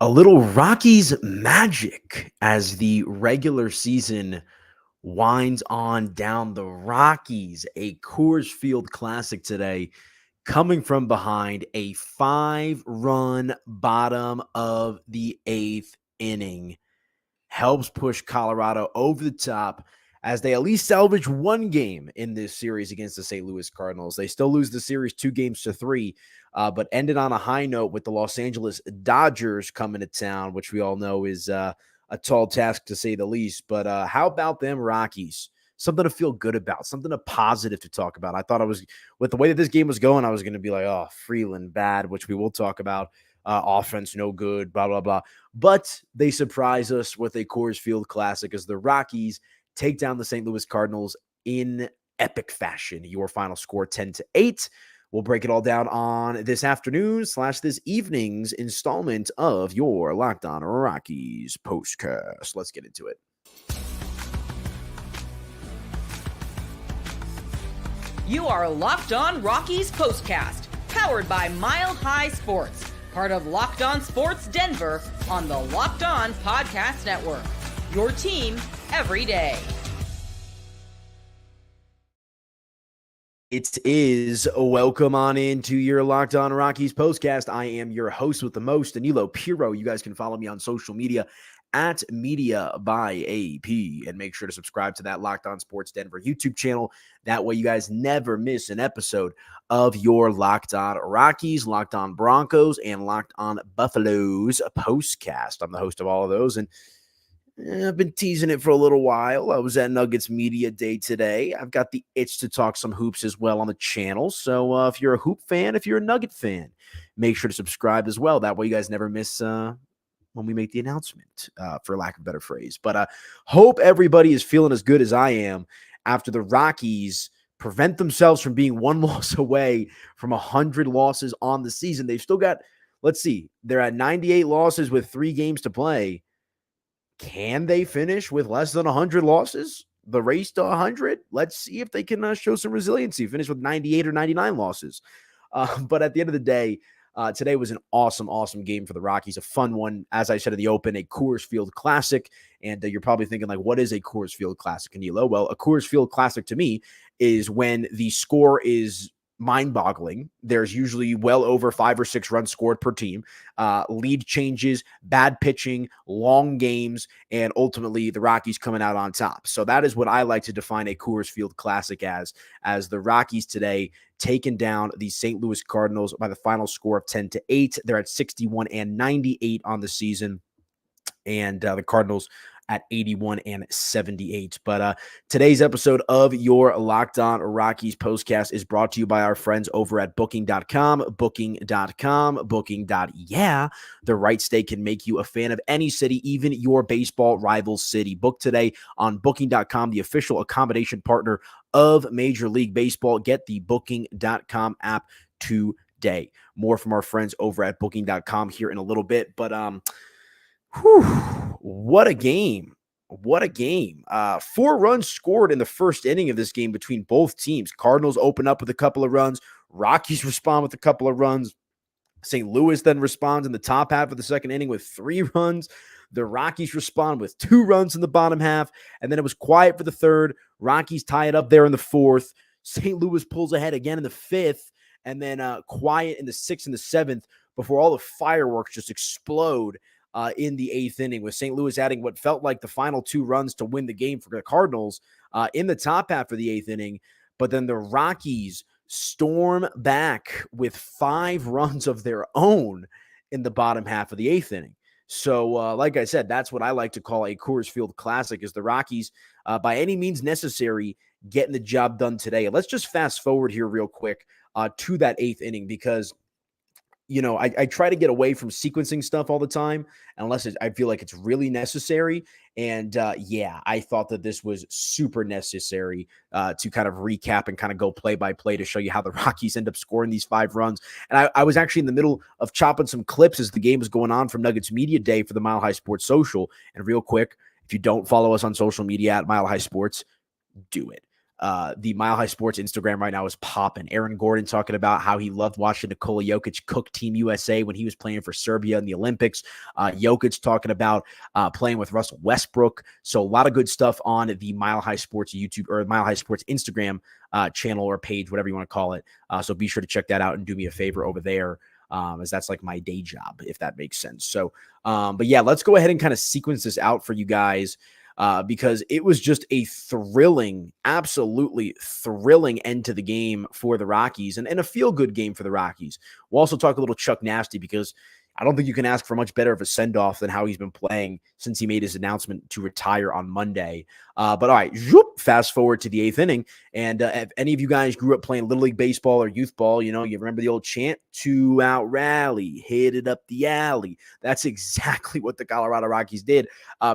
A little Rockies magic as the regular season winds on down. The Rockies, a Coors Field Classic today, coming from behind a 5-run bottom of the eighth inning, helps push Colorado over the top as they at least salvage one game in this series against the St. Louis Cardinals. They still lose the series 2-3, but ended on a high note with the Los Angeles Dodgers coming to town, which we all know is a tall task to say the least. But how about them Rockies? Something to feel good about, something a positive to talk about. I thought I was, with the way that this game was going, I was going to be like, oh, Freeland bad, which we will talk about. Offense no good, blah, blah, blah. But they surprise us with a Coors Field Classic as the Rockies take down the St. Louis Cardinals in epic fashion. Your final score 10-8. We'll break it all down on this afternoon/this evening's installment of your Locked On Rockies postcast. Let's get into it. You are Locked On Rockies postcast, powered by Mile High Sports, part of Locked On Sports Denver on the Locked On Podcast Network. Your team every day. It is welcome on into your Locked On Rockies postcast. I am your host with the most, Aniello Piro. You guys can follow me on social media at Media by AP, and make sure to subscribe to that Locked On Sports Denver YouTube channel. That way you guys never miss an episode of your Locked On Rockies, Locked On Broncos, and Locked On Buffaloes postcast. I'm the host of all of those, and I've been teasing it for a little while. I was at Nuggets Media Day today. I've got the itch to talk some hoops as well on the channel. So if you're a hoop fan, if you're a Nugget fan, make sure to subscribe as well. That way you guys never miss when we make the announcement, for lack of a better phrase. But hope everybody is feeling as good as I am after the Rockies prevent themselves from being one loss away from 100 losses on the season. They've still got, let's see, they're at 98 losses with 3 games to play. Can they finish with less than 100 losses? The race to 100? Let's see if they can show some resiliency, finish with 98 or 99 losses. But at the end of the day, today was an awesome game for the Rockies, a fun one. As I said in the open, a Coors Field Classic. And you're probably thinking, like, what is a Coors Field Classic, Aniello? Well, a Coors Field Classic to me is when the score is mind-boggling. There's usually well over 5 or 6 runs scored per team, lead changes, bad pitching, long games, and ultimately the Rockies coming out on top. So that is what I like to define a Coors Field Classic as the Rockies today taking down the St. Louis Cardinals by the final score of 10-8. They're at 61-98 on the season, and the Cardinals at 81-78. But today's episode of your Locked On Rockies postcast is brought to you by our friends over at Booking.com. Booking.yeah. The right state can make you a fan of any city, even your baseball rival city. Book today on Booking.com, the official accommodation partner of Major League Baseball. Get the Booking.com app today. More from our friends over at Booking.com here in a little bit. But what a game. What a game. 4 runs scored in the first inning of this game between both teams. Cardinals open up with a couple of runs. Rockies respond with a couple of runs. St. Louis then responds in the top half of the second inning with 3 runs. The Rockies respond with 2 runs in the bottom half. And then it was quiet for the third. Rockies tie it up there in the fourth. St. Louis pulls ahead again in the fifth. And then quiet in the sixth and the seventh before all the fireworks just explode in the eighth inning, with St. Louis adding what felt like the final 2 runs to win the game for the Cardinals in the top half of the eighth inning. But then the Rockies storm back with 5 runs of their own in the bottom half of the eighth inning. So, like I said, that's what I like to call a Coors Field Classic, is the Rockies, by any means necessary, getting the job done today. And let's just fast forward here real quick to that eighth inning, because I try to get away from sequencing stuff all the time, unless I feel like it's really necessary. And I thought that this was super necessary to kind of recap and kind of go play by play to show you how the Rockies end up scoring these 5 runs. And I was actually in the middle of chopping some clips as the game was going on from Nuggets Media Day for the Mile High Sports Social. And real quick, if you don't follow us on social media at Mile High Sports, do it. the Mile High Sports Instagram right now is popping. Aaron Gordon talking about how he loved watching Nikola Jokic cook Team USA when he was playing for Serbia in the Olympics. Jokic talking about playing with Russell Westbrook. So a lot of good stuff on the Mile High Sports YouTube or Mile High Sports Instagram channel or page, whatever you want to call it. So be sure to check that out and do me a favor over there. As that's like my day job, if that makes sense. So, but yeah, let's go ahead and kind of sequence this out for you guys. Because it was just a thrilling, absolutely thrilling end to the game for the Rockies and a feel-good game for the Rockies. We'll also talk a little Chuck Nasty because I don't think you can ask for much better of a send-off than how he's been playing since he made his announcement to retire on Monday. But all right, fast forward to the eighth inning. And if any of you guys grew up playing Little League Baseball or youth ball, you remember the old chant, 2-out rally, hit it up the alley. That's exactly what the Colorado Rockies did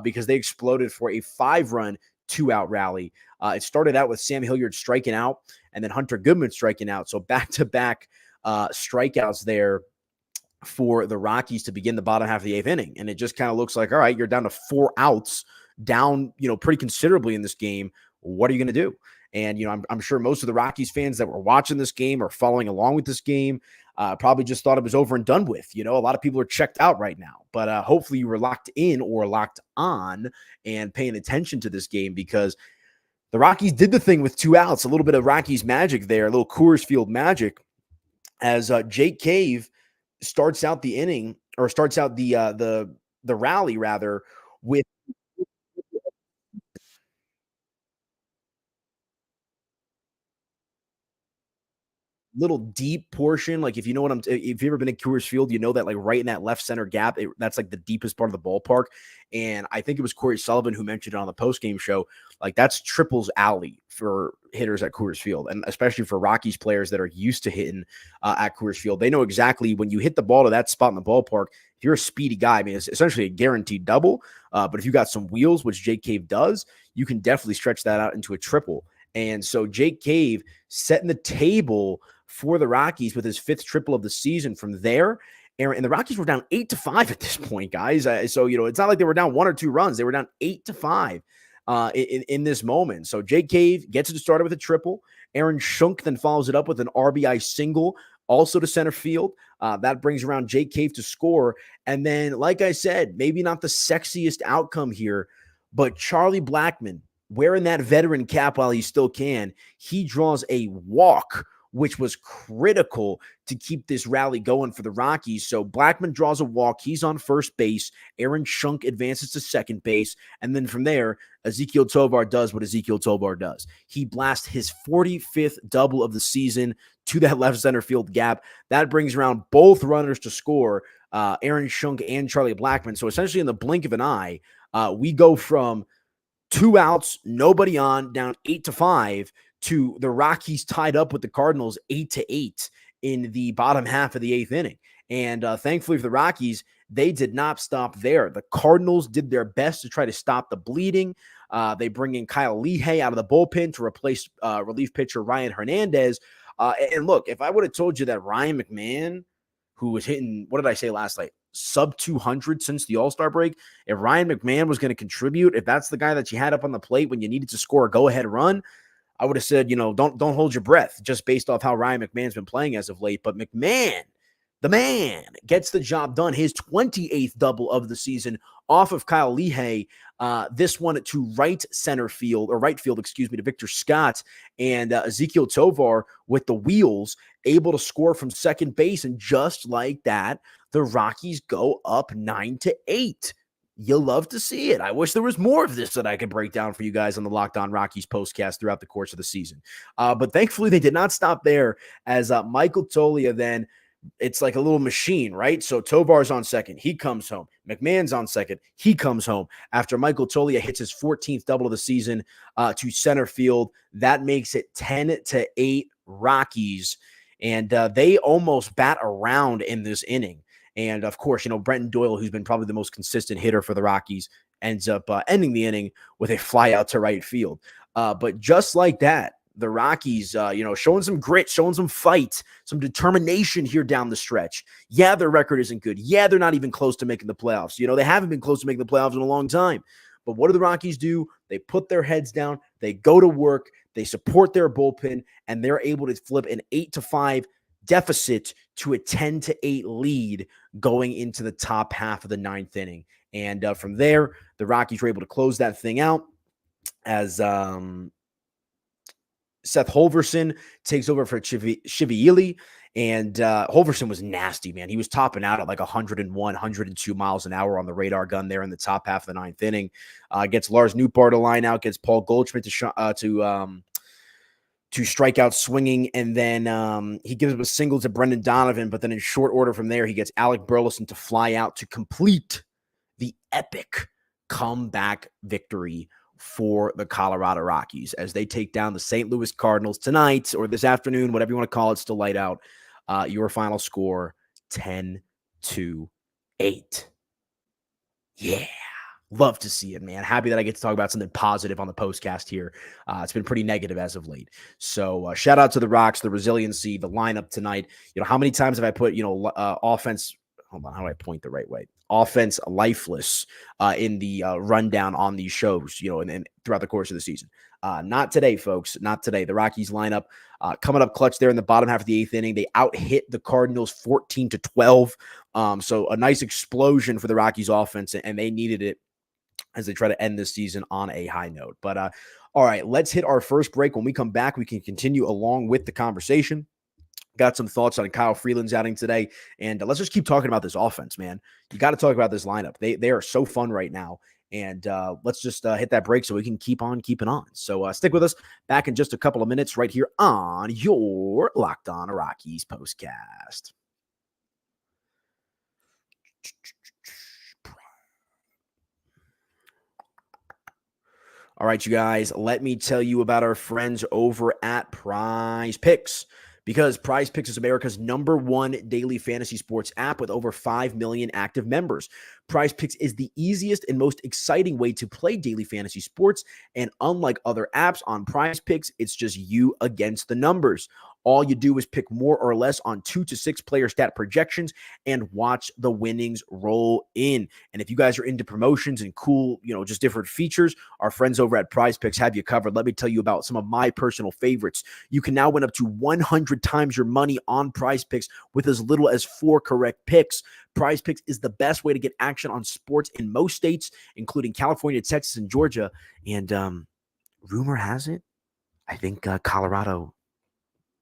because they exploded for a 5-run 2-out rally. It started out with Sam Hilliard striking out and then Hunter Goodman striking out. So back-to-back strikeouts there for the Rockies to begin the bottom half of the eighth inning. And it just kind of looks like, all right, you're down to 4 outs, down, pretty considerably in this game. What are you going to do? And, I'm sure most of the Rockies fans that were watching this game or following along with this game probably just thought it was over and done with. A lot of people are checked out right now, but hopefully you were locked in or locked on and paying attention to this game because the Rockies did the thing with 2 outs, a little bit of Rockies magic there, a little Coors Field magic as Jake Cave starts out the inning or starts out the rally rather with little deep portion. Like if you know what if you've ever been at Coors Field, that like right in that left center gap, that's like the deepest part of the ballpark. And I think it was Corey Sullivan who mentioned it on the postgame show. Like that's triples alley for hitters at Coors Field. And especially for Rockies players that are used to hitting at Coors Field, they know exactly when you hit the ball to that spot in the ballpark, if you're a speedy guy, I mean, it's essentially a guaranteed double. But if you got some wheels, which Jake Cave does, you can definitely stretch that out into a triple. And so Jake Cave setting the table for the Rockies with his 5th triple of the season from there. And the Rockies were down 8-5 at this point, guys. So, it's not like they were down 1 or 2 runs. They were down 8-5 in this moment. So Jake Cave gets it started with a triple. Aaron Schunk then follows it up with an RBI single, also to center field. That brings around Jake Cave to score. And then, like I said, maybe not the sexiest outcome here, but Charlie Blackmon, wearing that veteran cap while he still can, he draws a walk, which was critical to keep this rally going for the Rockies. So Blackmon draws a walk. He's on first base. Aaron Schunk advances to second base. And then from there, Ezequiel Tovar does what Ezequiel Tovar does. He blasts his 45th double of the season to that left center field gap. That brings around both runners to score, Aaron Schunk and Charlie Blackmon. So essentially in the blink of an eye, we go from 2 outs, nobody on, down 8-5, to the Rockies tied up with the Cardinals 8-8 in the bottom half of the 8th inning. And thankfully for the Rockies, they did not stop there. The Cardinals did their best to try to stop the bleeding. They bring in Kyle Lehey out of the bullpen to replace relief pitcher Ryan Hernandez. And look, if I would have told you that Ryan McMahon, who was hitting, what did I say last night? Sub 200 since the All-Star break. If Ryan McMahon was going to contribute, if that's the guy that you had up on the plate when you needed to score a go-ahead run, I would have said, don't hold your breath just based off how Ryan McMahon's been playing as of late. But McMahon, the man, gets the job done. His 28th double of the season off of Kyle Lehey. This one to right field, to Victor Scott, and Ezequiel Tovar with the wheels, able to score from second base. And just like that, the Rockies go up 9-8. You'll love to see it. I wish there was more of this that I could break down for you guys on the Locked On Rockies postcast throughout the course of the season. But thankfully, they did not stop there as Michael Toglia then, it's like a little machine, right? So Tovar's on second. He comes home. McMahon's on second. He comes home after Michael Toglia hits his 14th double of the season to center field. That makes it 10-8 Rockies. And they almost bat around in this inning. And, of course, Brenton Doyle, who's been probably the most consistent hitter for the Rockies, ends up ending the inning with a fly out to right field. But just like that, the Rockies, showing some grit, showing some fight, some determination here down the stretch. Yeah, their record isn't good. Yeah, they're not even close to making the playoffs. They haven't been close to making the playoffs in a long time. But what do the Rockies do? They put their heads down, they go to work, they support their bullpen, and they're able to flip an 8-5 deficit to a 10-8 lead going into the top half of the ninth inning. And from there, the Rockies were able to close that thing out as Seth Holverson takes over for Chiviili. And Holverson was nasty, man. He was topping out at like 101, 102 miles an hour on the radar gun there in the top half of the ninth inning. Gets Lars Nootbaar to line out, gets Paul Goldschmidt to strike out swinging, and then he gives up a single to Brendan Donovan, but then in short order from there, he gets Alec Burleson to fly out to complete the epic comeback victory for the Colorado Rockies as they take down the St. Louis Cardinals tonight or this afternoon, whatever you want to call it, still light out. Your final score, 10-8. Yeah. Love to see it, man. Happy that I get to talk about something positive on the postcast here. It's been pretty negative as of late. So shout out to the Rocks, the resiliency, the lineup tonight. You know, how many times have I put, offense, hold on, how do I point the right way? Offense lifeless in the rundown on these shows, and throughout the course of the season. Not today, folks. Not today. The Rockies lineup coming up clutch there in the bottom half of the eighth inning. They out-hit the Cardinals 14-12. So a nice explosion for the Rockies offense, and they needed it as they try to end this season on a high note. But all right, let's hit our first break. When we come back, we can continue along with the conversation. Got some thoughts on Kyle Freeland's outing today, and let's just keep talking about this offense, man. You got to talk about this lineup. They are so fun right now, and let's just hit that break so we can keep on keeping on. So stick with us. Back in just a couple of minutes right here on your Locked On Rockies postcast. All right, you guys, let me tell you about our friends over at Prize Picks. Because Prize Picks is America's #1 daily fantasy sports app with over 5 million active members. Prize Picks is the easiest and most exciting way to play daily fantasy sports. And unlike other apps on Prize Picks, it's just you against the numbers. All you do is pick more or less on 2 to 6 player stat projections and watch the winnings roll in. And if you guys are into promotions and cool, just different features, our friends over at Prize Picks have you covered. Let me tell you about some of my personal favorites. You can now win up to 100 times your money on Prize Picks with as little as 4 correct picks. Prize Picks is the best way to get action on sports in most states, including California, Texas, and Georgia. And rumor has it, I think Colorado,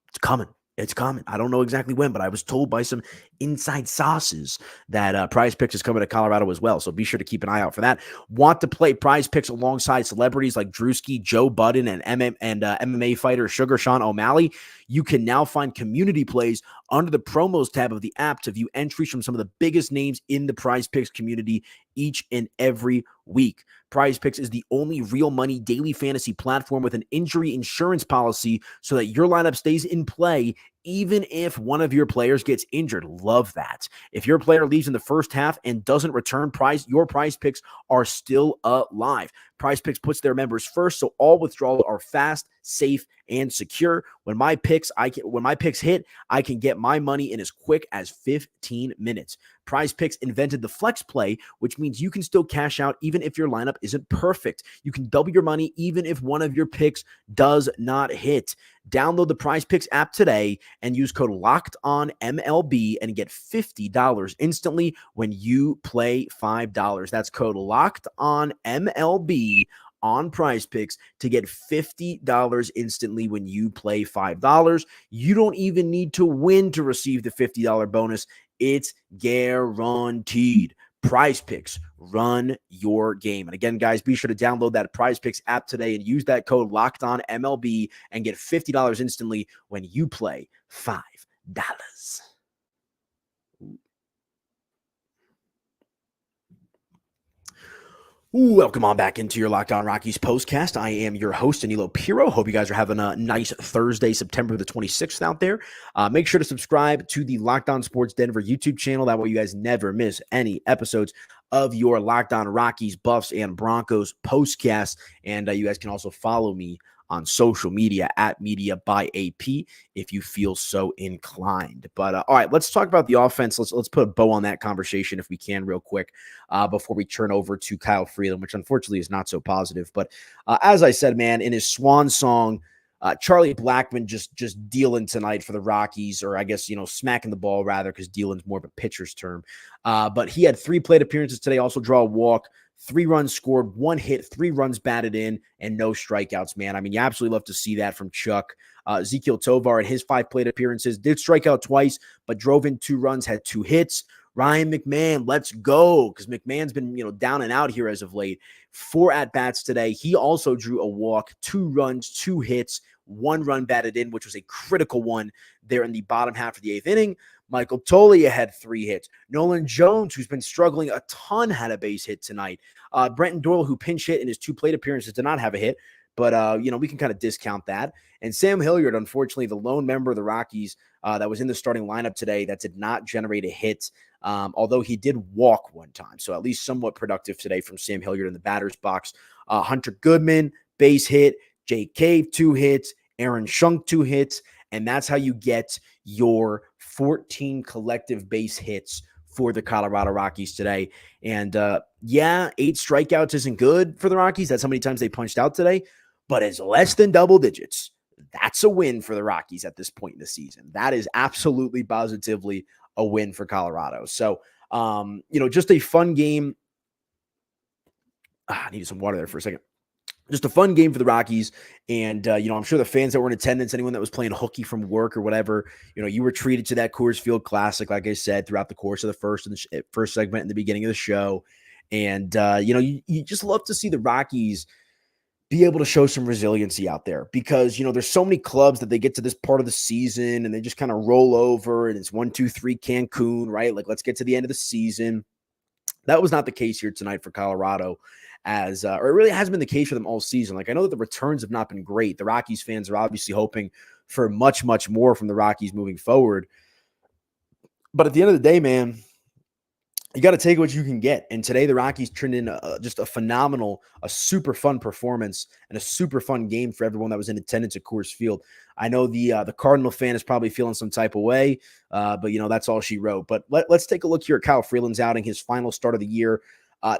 it's coming. It's coming. I don't know exactly when, but I was told by some inside sources that Prize Picks is coming to Colorado as well. So be sure to keep an eye out for that. Want to play Prize Picks alongside celebrities like Drewski, Joe Budden, and MMA fighter Sugar Sean O'Malley? You can now find community plays under the promos tab of the app to view entries from some of the biggest names in the Prize Picks community each and every week. Prize Picks is the only real money daily fantasy platform with an injury insurance policy so that your lineup stays in play even if one of your players gets injured. Love that. If your player leaves in the first half and doesn't return, your Prize Picks are still alive. Prize Picks puts their members first, so all withdrawals are fast, safe, and secure. When my picks hit, I can get my money in as quick as 15 minutes. Prize Picks invented the flex play, which means you can still cash out even if your lineup isn't perfect. You can double your money even if one of your picks does not hit. Download the Prize Picks app today and use code LOCKEDONMLB and get $50 instantly when you play $5. That's code LOCKEDONMLB on Prize Picks to get $50 instantly when you play $5. You don't even need to win to receive the $50 bonus. It's guaranteed. Prize Picks, run your game. And again, guys, be sure to download that Prize Picks app today and use that code LOCKEDONMLB and get $50 instantly when you play $5. Welcome on back into your Locked On Rockies postcast. I am your host, Aniello Piro. Hope you guys are having a nice Thursday, September the 26th out there. Make sure to subscribe to the Locked On Sports Denver YouTube channel. That way you guys never miss any episodes of your Locked On Rockies, Buffs, and Broncos postcast. And you guys can also follow me on social media at Media by AP if you feel so inclined. But all right, let's talk about the offense. Let's put a bow on that conversation if we can real quick before we turn over to Kyle Freeland, which unfortunately is not so positive. But as I said, man, in his swan song, Charlie Blackmon just dealing tonight for the Rockies, or I guess, smacking the ball rather, because dealing's more of a pitcher's term. But he had 3 plate appearances today, also draw a walk, 3 runs scored, 1 hit, 3 runs batted in, and no strikeouts, man. I mean, you absolutely love to see that from Chuck. Ezequiel Tovar in his 5 plate appearances did strike out twice, but drove in 2 runs, had 2 hits. Ryan McMahon, let's go, because McMahon's been, down and out here as of late. 4 at-bats today. He also drew a walk, 2 runs, 2 hits, 1 run batted in, which was a critical one there in the bottom half of the 8th inning. Michael Toglia had 3 hits. Nolan Jones, who's been struggling a ton, had a base hit tonight. Brenton Doyle, who pinch hit in his 2 plate appearances, did not have a hit, but, we can kind of discount that. And Sam Hilliard, unfortunately, the lone member of the Rockies that was in the starting lineup today that did not generate a hit, although he did walk 1 time. So at least somewhat productive today from Sam Hilliard in the batter's box. Hunter Goodman, base hit. Jake Cave, 2 hits. Aaron Schunk, 2 hits. And that's how you get your 14 collective base hits for the Colorado Rockies today. And 8 strikeouts isn't good for the Rockies. That's how many times they punched out today. But it's less than double digits. That's a win for the Rockies at this point in the season. That is absolutely positively a win for Colorado. So, just a fun game. I needed some water there for a second. Just a fun game for the Rockies. And, I'm sure the fans that were in attendance, anyone that was playing hooky from work or whatever, you were treated to that Coors Field Classic, like I said, throughout the course of the first segment in the beginning of the show. And, you just love to see the Rockies be able to show some resiliency out there, because, there's so many clubs that they get to this part of the season and they just kind of roll over and it's 1, 2, 3 Cancun, right? Like, let's get to the end of the season. That was not the case here tonight for Colorado, or it really hasn't been the case for them all season. Like, I know that the returns have not been great. The Rockies fans are obviously hoping for much, much more from the Rockies moving forward. But at the end of the day, man, you got to take what you can get. And today the Rockies turned in just a phenomenal, a super fun performance and a super fun game for everyone that was in attendance at Coors Field. I know the Cardinal fan is probably feeling some type of way, but, that's all she wrote. But let's take a look here at Kyle Freeland's outing, his final start of the year.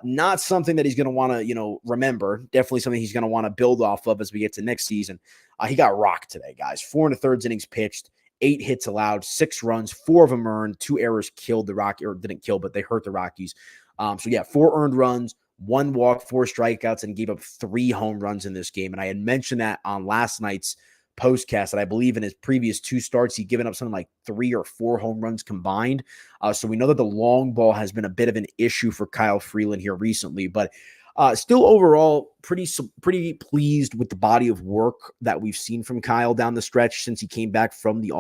Not something that he's going to want to, remember. Definitely something he's going to want to build off of as we get to next season. He got rocked today, guys. 4 1/3 innings pitched. 8 hits allowed, 6 runs, 4 of them earned, 2 errors killed the Rockies, or didn't kill, but they hurt the Rockies. 4 earned runs, 1 walk, 4 strikeouts, and gave up 3 home runs in this game. And I had mentioned that on last night's postcast that I believe in his previous 2 starts, he'd given up something like 3 or 4 home runs combined. So we know that the long ball has been a bit of an issue for Kyle Freeland here recently, but still overall pretty pleased with the body of work that we've seen from Kyle down the stretch since he came back from the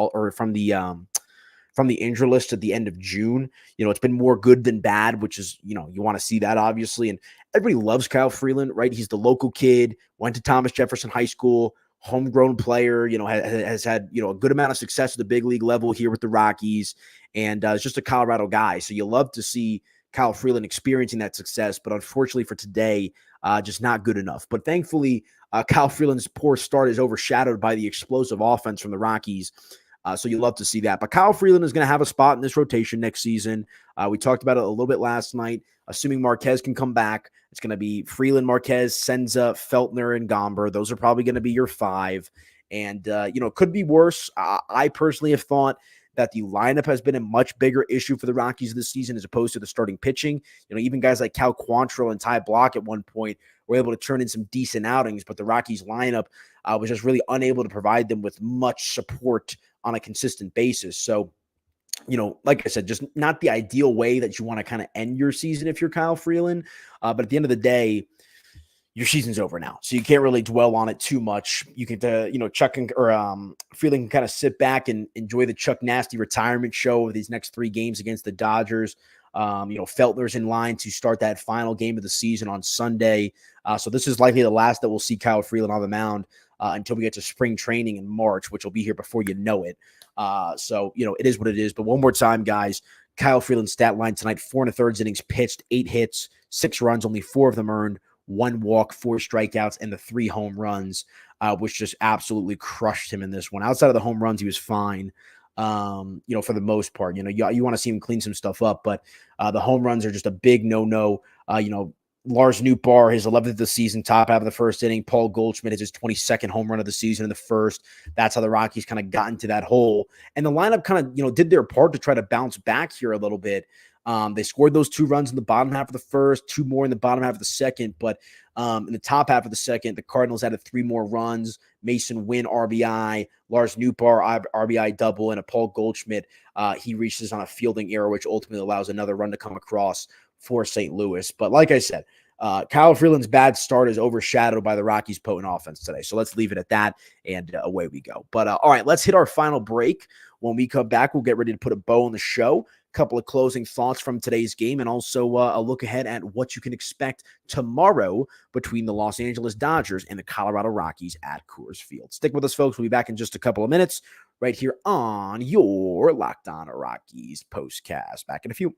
injury list at the end of June. It's been more good than bad, which is, you want to see that obviously. And everybody loves Kyle Freeland, right? He's the local kid, went to Thomas Jefferson High School, homegrown player, has had, a good amount of success at the big league level here with the Rockies, and is just a Colorado guy. So you love to see Kyle Freeland experiencing that success, but unfortunately for today, just not good enough. But thankfully, Kyle Freeland's poor start is overshadowed by the explosive offense from the Rockies. So you love to see that. But Kyle Freeland is going to have a spot in this rotation next season. We talked about it a little bit last night. Assuming Marquez can come back, it's going to be Freeland, Marquez, Senza, Feltner, and Gomber. Those are probably going to be your 5. And, it could be worse. I personally have thought that the lineup has been a much bigger issue for the Rockies this season as opposed to the starting pitching. Even guys like Cal Quantrill and Ty Block at one point were able to turn in some decent outings, but the Rockies lineup was just really unable to provide them with much support on a consistent basis. So, like I said, just not the ideal way that you want to kind of end your season if you're Kyle Freeland. But at the end of the day, your season's over now, so you can't really dwell on it too much. You can, Chuck Freeland can kind of sit back and enjoy the Chuck Nasty retirement show of these next 3 games against the Dodgers. Feltner's in line to start that final game of the season on Sunday. So this is likely the last that we'll see Kyle Freeland on the mound until we get to spring training in March, which will be here before you know it. So it is what it is. But one more time, guys, Kyle Freeland's stat line tonight: 4 1/3 innings pitched, 8 hits, 6 runs, only 4 of them earned, 1 walk, 4 strikeouts, and the 3 home runs, which just absolutely crushed him in this one. Outside of the home runs, he was fine. For the most part, you want to see him clean some stuff up, but the home runs are just a big no-no. Lars Nootbaar, his 11th of the season, top half of the first inning. Paul Goldschmidt is his 22nd home run of the season in the first. That's how the Rockies kind of got into that hole. And the lineup kind of, did their part to try to bounce back here a little bit. They scored those 2 runs in the bottom half of the first, 2 more in the bottom half of the second. But in the top half of the second, the Cardinals added 3 more runs. Mason Wynn RBI, Lars Nootbaar RBI double, and a Paul Goldschmidt. He reaches on a fielding error, which ultimately allows another run to come across for St. Louis. But like I said, Kyle Freeland's bad start is overshadowed by the Rockies' potent offense today. So let's leave it at that, and away we go. But all right, let's hit our final break. When we come back, we'll get ready to put a bow on the show. Couple of closing thoughts from today's game, and also a look ahead at what you can expect tomorrow between the Los Angeles Dodgers and the Colorado Rockies at Coors Field. Stick with us, folks. We'll be back in just a couple of minutes right here on your Locked On Rockies postcast. Back in a few.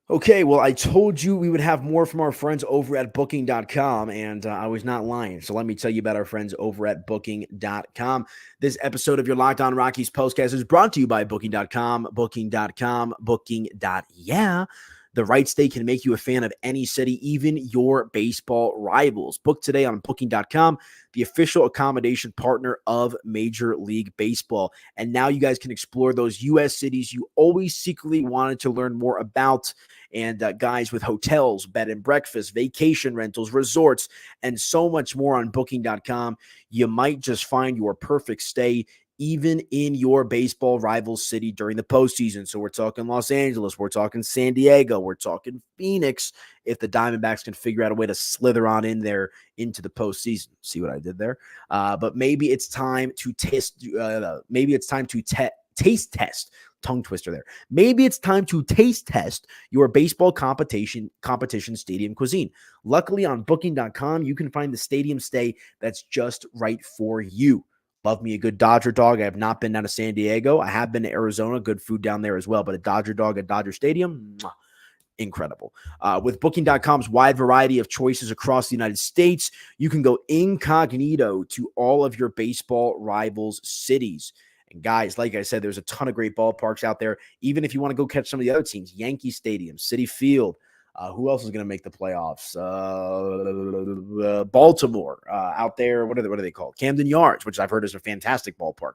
Okay, well, I told you we would have more from our friends over at Booking.com, and I was not lying. So let me tell you about our friends over at Booking.com. This episode of your Locked On Rockies postcast is brought to you by Booking.com, Booking.com, Booking.yeah. The right stay can make you a fan of any city, even your baseball rivals. Book today on Booking.com, the official accommodation partner of Major League Baseball. And now you guys can explore those U.S. cities you always secretly wanted to learn more about. And guys, with hotels, bed and breakfast, vacation rentals, resorts, and so much more on Booking.com, you might just find your perfect stay even in your baseball rival city during the postseason. So we're talking Los Angeles, we're talking San Diego, we're talking Phoenix, if the Diamondbacks can figure out a way to slither on in there into the postseason. See what I did there? But maybe it's time to taste test. Tongue twister there. Maybe it's time to taste test your baseball competition stadium cuisine. Luckily on Booking.com, you can find the stadium stay that's just right for you. Love me a good Dodger dog. I have not been down to San Diego. I have been to Arizona. Good food down there as well. But a Dodger dog at Dodger Stadium, incredible. With Booking.com's wide variety of choices across the United States, you can go incognito to all of your baseball rivals' cities. And guys, like I said, there's a ton of great ballparks out there. Even if you want to go catch some of the other teams, Yankee Stadium, Citi Field. Who else is going to make the playoffs? Baltimore out there. What are they called? Camden Yards, which I've heard is a fantastic ballpark.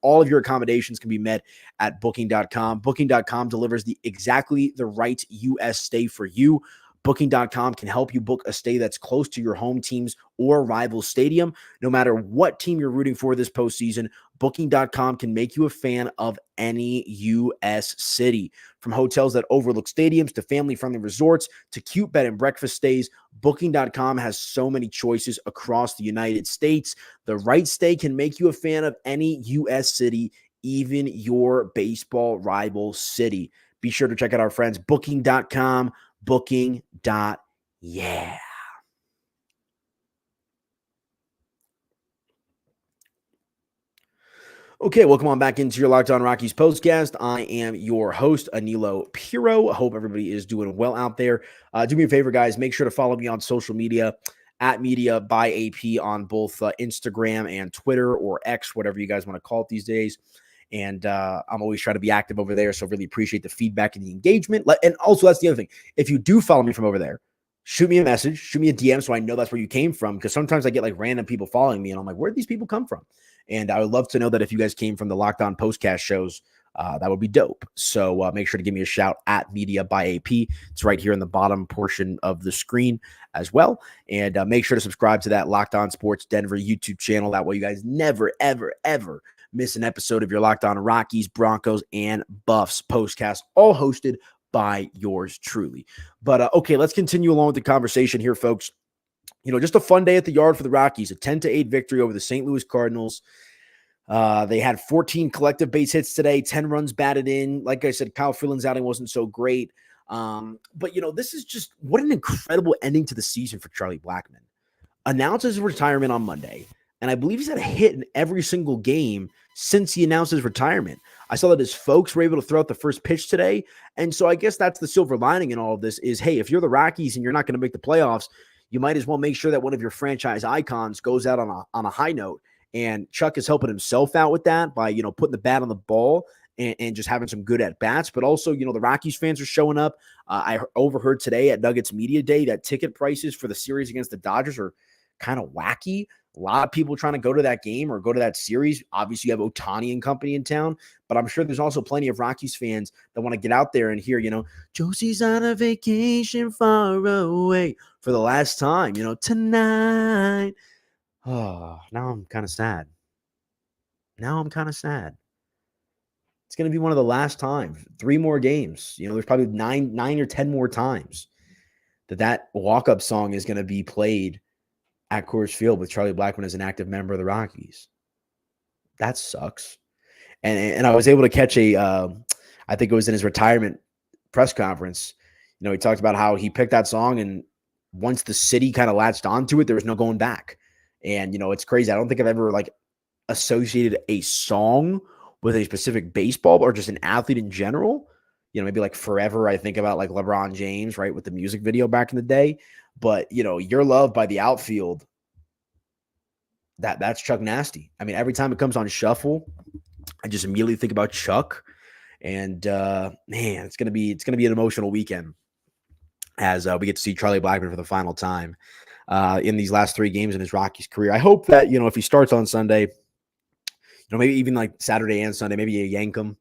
All of your accommodations can be met at Booking.com. Booking.com delivers exactly the right U.S. stay for you. Booking.com can help you book a stay that's close to your home team's or rival stadium. No matter what team you're rooting for this postseason, Booking.com can make you a fan of any U.S. city. From hotels that overlook stadiums to family-friendly resorts to cute bed and breakfast stays, Booking.com has so many choices across the United States. The right stay can make you a fan of any U.S. city, even your baseball rival city. Be sure to check out our friends Booking.com, Booking.yeah. Okay, welcome on back into your Locked On Rockies postcast. I am your host, Aniello Piro. I hope everybody is doing well out there. Do me a favor, guys. Make sure to follow me on social media at Media by AP on both Instagram and Twitter or X, whatever you guys want to call it these days. And I'm always trying to be active over there, so really appreciate the feedback and the engagement. And also, that's the other thing. If you do follow me from over there, shoot me a message, shoot me a DM so I know that's where you came from, because sometimes I get like random people following me, and I'm like, where did these people come from? And I would love to know that if you guys came from the Locked On Postcast shows, that would be dope. So make sure to give me a shout at Media by AP. It's right here in the bottom portion of the screen as well. And make sure to subscribe to that Locked On Sports Denver YouTube channel. That way you guys never, ever, ever miss an episode of your Locked On Rockies, Broncos, and Buffs postcast, all hosted by yours truly. But okay, let's continue along with the conversation here, folks. Just a fun day at the yard for the Rockies, a 10-8 victory over the St. Louis Cardinals. They had 14 collective base hits today, 10 runs batted in. Like I said, Kyle Freeland's outing wasn't so great. But this is just what an incredible ending to the season for Charlie Blackmon. Announces his retirement on Monday, and I believe he's had a hit in every single game since he announced his retirement. I saw that his folks were able to throw out the first pitch today. And so I guess that's the silver lining in all of this is, hey, if you're the Rockies and you're not going to make the playoffs, you might as well make sure that one of your franchise icons goes out on a high note. And Chuck is helping himself out with that by, putting the bat on the ball and just having some good at-bats. But also, the Rockies fans are showing up. I overheard today at Nuggets Media Day that ticket prices for the series against the Dodgers are kind of wacky. A lot of people trying to go to that game or go to that series. Obviously, you have Ohtani and company in town, but I'm sure there's also plenty of Rockies fans that want to get out there and hear, Josie's on a vacation far away for the last time, tonight. Oh, now I'm kind of sad. It's going to be one of the last times. 3 more games. There's probably 9 or 10 more times that walk-up song is going to be played at Coors Field with Charlie Blackmon as an active member of the Rockies. That sucks. And I was able to catch I think it was in his retirement press conference. He talked about how he picked that song, and once the city kind of latched onto it, there was no going back. And, it's crazy. I don't think I've ever associated a song with a specific baseball or just an athlete in general. Maybe Forever, I think about LeBron James, right, with the music video back in the day. But, Your Love by the Outfield, that's Chuck Nasty. I mean, every time it comes on shuffle, I just immediately think about Chuck. And, man, it's going to be an emotional weekend as we get to see Charlie Blackmon for the final time in these last 3 games in his Rockies career. I hope that, if he starts on Sunday, maybe even Saturday and Sunday, maybe you yank him,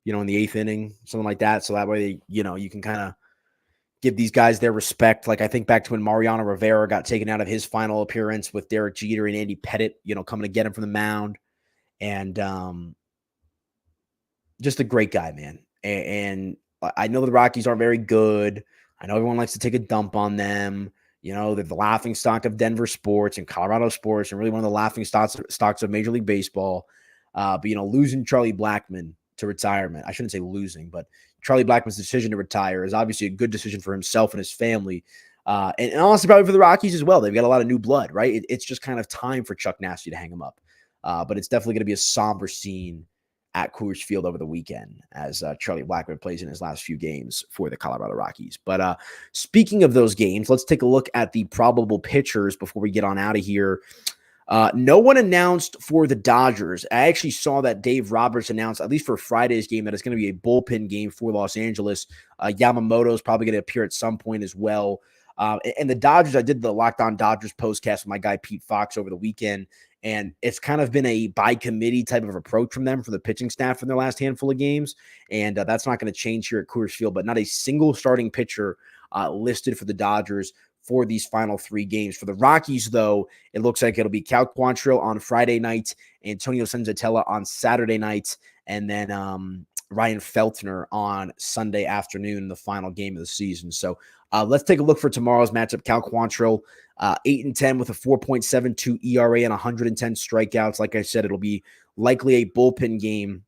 in the 8th inning, something like that. So that way, you can kind of give these guys their respect. I think back to when Mariano Rivera got taken out of his final appearance with Derek Jeter and Andy Pettitte, coming to get him from the mound. And just a great guy, man. And I know the Rockies aren't very good. I know everyone likes to take a dump on them. They're the laughing stock of Denver sports and Colorado sports and really one of the laughing stocks of Major League Baseball. But, losing Charlie Blackmon to retirement, I shouldn't say losing, but Charlie Blackmon's decision to retire is obviously a good decision for himself and his family. And honestly, probably for the Rockies as well. They've got a lot of new blood, right? It's just kind of time for Chuck Nasty to hang him up. But it's definitely going to be a somber scene at Coors Field over the weekend as Charlie Blackmon plays in his last few games for the Colorado Rockies. But speaking of those games, let's take a look at the probable pitchers before we get on out of here. No one announced for the Dodgers. I actually saw that Dave Roberts announced, at least for Friday's game, that it's going to be a bullpen game for Los Angeles. Yamamoto is probably going to appear at some point as well. And the Dodgers, I did the Locked On Dodgers postcast with my guy Pete Fox over the weekend, and it's kind of been a by committee type of approach from them for the pitching staff in their last handful of games. And that's not going to change here at Coors Field, but not a single starting pitcher listed for the Dodgers for these final 3 games. For the Rockies, though, it looks like it'll be Cal Quantrill on Friday night, Antonio Senzatella on Saturday night, and then Ryan Feltner on Sunday afternoon, the final game of the season. So let's take a look for tomorrow's matchup. Cal Quantrill, 8-10 with a 4.72 ERA and 110 strikeouts. Like I said, it'll be likely a bullpen game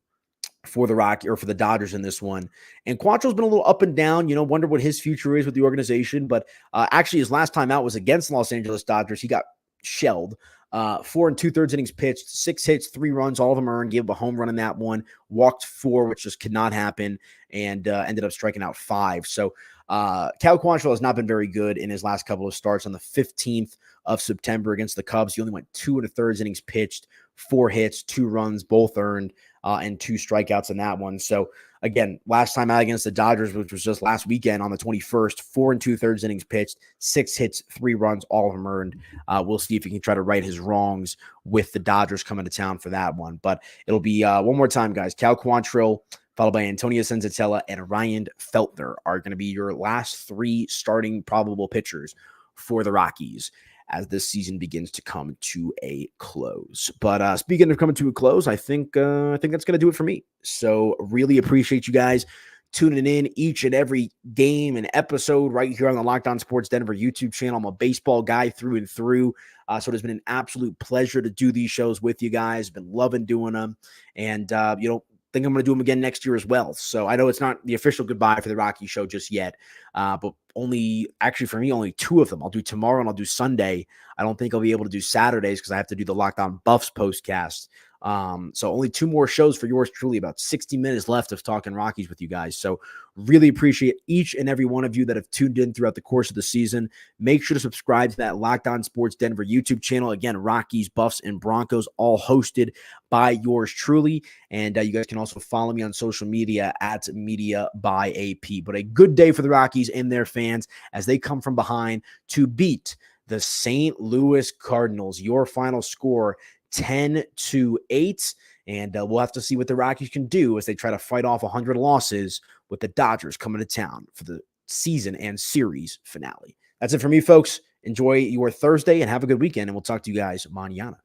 for the Rocky or for the Dodgers in this one. And Quantrill's been a little up and down, wonder what his future is with the organization. But actually his last time out was against Los Angeles Dodgers. He got shelled. 4 2/3 innings pitched, 6 hits, 3 runs, all of them earned, gave up a home run in that one, walked 4, which just could not happen, and ended up striking out 5. So Cal Quantrill has not been very good in his last couple of starts. On the 15th of September against the Cubs, he only went 2 1/3 innings pitched, 4 hits, 2 runs, both earned, and 2 strikeouts in that one. So again, last time out against the Dodgers, which was just last weekend on the 21st, 4 2/3 innings pitched, 6 hits, 3 runs, all of them earned. We'll see if he can try to right his wrongs with the Dodgers coming to town for that one. But it'll be one more time, guys. Cal Quantrill, followed by Antonio Senzatella and Ryan Feltner are going to be your last 3 starting probable pitchers for the Rockies as this season begins to come to a close. But speaking of coming to a close, I think that's going to do it for me. So really appreciate you guys tuning in each and every game and episode right here on the Locked On Sports Denver YouTube channel. I'm a baseball guy through and through. So it has been an absolute pleasure to do these shows with you guys. Been loving doing them. And, think I'm going to do them again next year as well. So I know it's not the official goodbye for the Rocky show just yet, but for me, only 2 of them. I'll do tomorrow and I'll do Sunday. I don't think I'll be able to do Saturdays because I have to do the Locked On Buffs postcast So only 2 more shows for yours truly, about 60 minutes left of talking Rockies with you guys. So really appreciate each and every one of you that have tuned in throughout the course of the season. Make sure to subscribe to that Locked On Sports Denver YouTube channel. Again, Rockies, Buffs, and Broncos, all hosted by yours truly. And you guys can also follow me on social media at Media by AP. But a good day for the Rockies and their fans as they come from behind to beat the St. Louis Cardinals. Your final score, 10-8. And we'll have to see what the Rockies can do as they try to fight off 100 losses with the Dodgers coming to town for the season and series finale. That's it for me, folks. Enjoy your Thursday and have a good weekend, and we'll talk to you guys mañana.